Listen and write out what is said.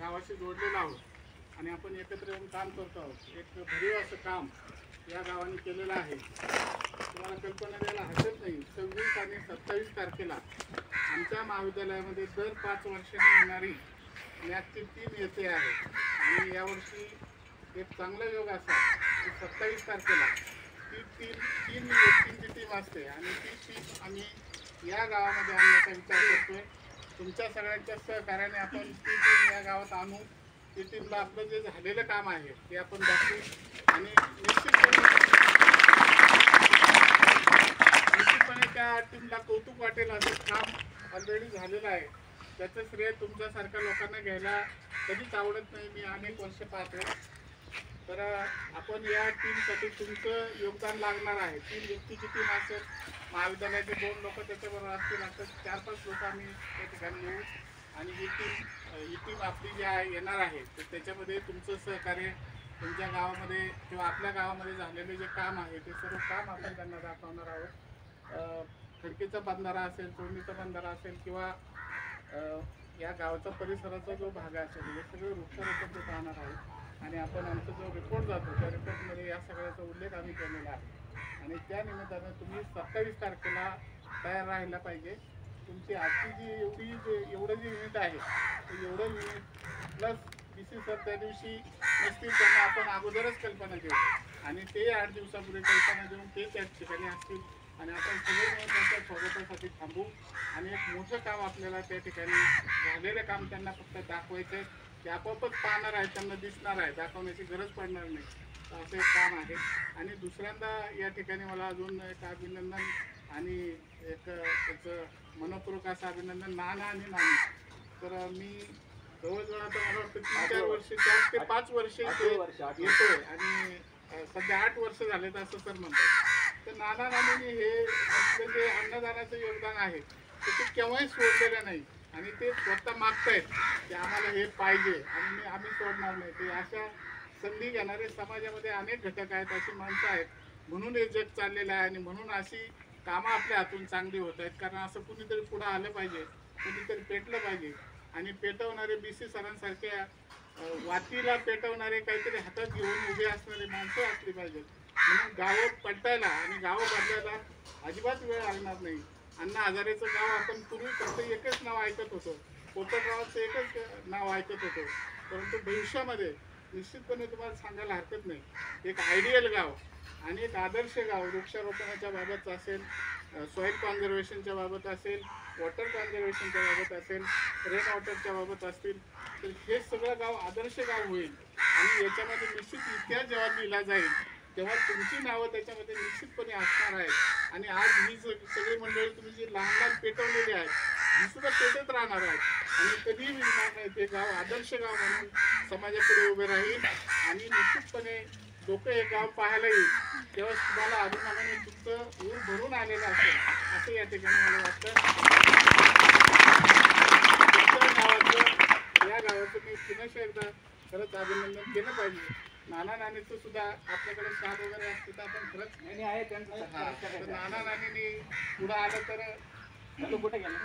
गावाशी जोडलेलो आहोत आणि आपण एकत्र येऊन काम करतो आहोत। एक भरीव असं काम या गावाने केलेलं आहे। तुम्हाला कल्पना द्यायला हरकत नाही, 26 आणि 27 तारखेला आमच्या महाविद्यालयामध्ये दर 5 वर्षांनी येणारी मॅथची टीम येते आहे आणि यावर्षी एक चांगला योग असा की 27 तारखेला तीन व्यक्तींची टीम असते आणि ती टीम आम्ही या गावामध्ये आणण्याचा विचार करतोय। तुमच्या सगळ्यांच्या सहकार्याने आपण ती टीम या गावात आणू, ती टीमला आपलं जे झालेलं काम आहे ते आपण दाखवू आणि निश्चितपणे त्या टीमला कौतुक वाटेल असं काम ऑलरेडी झालेलं आहे। त्याचं श्रेय तुमच्यासारख्या लोकांना घ्यायला कधीच आवडत नाही। मी अनेक वर्ष पाहतोय, तर आपण या टीमसाठी तुमचं योगदान लागणार आहे। 3 व्यक्तीची टीम असेल, महाविद्यालयाचे 2 लोक त्याच्याबरोबर असतील, असं 4-5 लोक आम्ही त्या ठिकाणी येऊ आणि ही टीम आपली जी आहे येणार आहे तर त्याच्यामध्ये तुमचं सहकार्य, तुमच्या गावामध्ये किंवा आपल्या गावामध्ये झालेले जे काम आहे ते सर्व काम आपण त्यांना दाखवणार आहोत। खडकीचा बंधारा असेल, तोंडीचा बंधारा असेल किंवा या गावचा परिसराचा जो भाग असेल हे सगळे वृक्षारोपण ते पाहणार आहोत आणि आपण आमचा जो रिपोर्ट जातो त्या रिपोर्टमध्ये या सगळ्याचा उल्लेख आम्ही केलेला आहे आणि त्या निमित्तानं तुम्ही 27 तारखेला तयार राहायला पाहिजे। तुमची आजची जी एवढं जे युनिट आहे ते एवढं युनिट प्लस BC सर त्या दिवशी नसतील, त्यांना आपण अगोदरच कल्पना देऊ आणि ते 8 दिवसापूर्वी कल्पना देऊन ते त्या ठिकाणी असतील आणि आपण सगळे मिळून त्यांच्या स्वागतासाठी थांबू आणि एक मोठं काम आपल्याला त्या ठिकाणी झालेलं काम त्यांना फक्त दाखवायचं आहे। ते आपोआपच पाहणार आहे, त्यांना दिसणार आहे, दाखवण्याची गरज पडणार नाही, तर असं एक काम आहे। आणि दुसऱ्यांदा या ठिकाणी मला अजून एक अभिनंदन आणि एक त्याचं मनपूर्वक असं अभिनंदन नाना आणि नानी। तर मी जवळजवळ आता मला वाटतं 3-4 वर्ष 4 ते 5 वर्ष येतोय आणि सध्या 8 वर्ष झालेत असं सर म्हणतात। तर नाना नानींनी हे आपलं जे अन्नदानाचं योगदान आहे ते केव्हाही सोडलेलं नाही आणि ते स्वतः मागतायत की आम्हाला हे पाहिजे आणि आम्ही सोडणार नाही। ते अशा संधी घेणारे समाजामध्ये अनेक घटक आहेत, अशी माणसं आहेत, म्हणून हे जग चाललेलं आहे आणि म्हणून अशी कामं आपल्या हातून चांगली होत आहेत। कारण असं कुणीतरी पुढं आलं पाहिजे, कुणीतरी पेटलं पाहिजे आणि पेटवणारे BC सरांसारख्या वातीला पेटवणारे काहीतरी हातात घेऊन उभे असणारे माणसं असली पाहिजेत। म्हणून गावं पलटायला आणि गावं बदलायला अजिबात वेळ लागणार नाही। अण्णा हजारेचं गाव आपण पूर्वी फक्त एकच नाव ऐकत होतो, कोपरगावाचं एकच नाव ऐकत होतो, परंतु भविष्यामध्ये निश्चितपणे तुम्हाला सांगायला हरकत नाही एक आयडियल गाव आणि एक आदर्श गाव वृक्षारोपणाच्या बाबत असेल, सॉईल कॉन्झर्वेशनच्या बाबत असेल, वॉटर कॉन्झर्वेशनच्या बाबत असेल, रेन वॉटरच्या बाबत असतील, तर हे सगळं गाव आदर्श गाव होईल आणि याच्यामध्ये निश्चित इतिहास जेव्हा लिहिला जाईल तेव्हा तुमची नावं त्याच्यामध्ये निश्चितपणे असणार आहेत। आणि आज ही सगळी मंडळी तुम्ही जी लहान पेटवलेली आहेत ही सुद्धा पेटत राहणार आहेत आणि कधीही विसरणार नाही। ते गाव आदर्श गाव म्हणून समाजापुढे उभे राहील आणि निश्चितपणे लोक हे गाव पाहायला येईल तेव्हा तुम्हाला अभिमानाने तुमचं ऊर भरून आलेलं असेल असं या ठिकाणी मला वाटतं। या गावाचं मी पुन्हा एकदा खरंच अभिनंदन केलं पाहिजे। नाना नानीचं सुद्धा आपल्याकडे शाल वगैरे असते तर आपण खरंच आहे त्यांचं नाना नानींनी पुढं आलं तर कुठे गेलं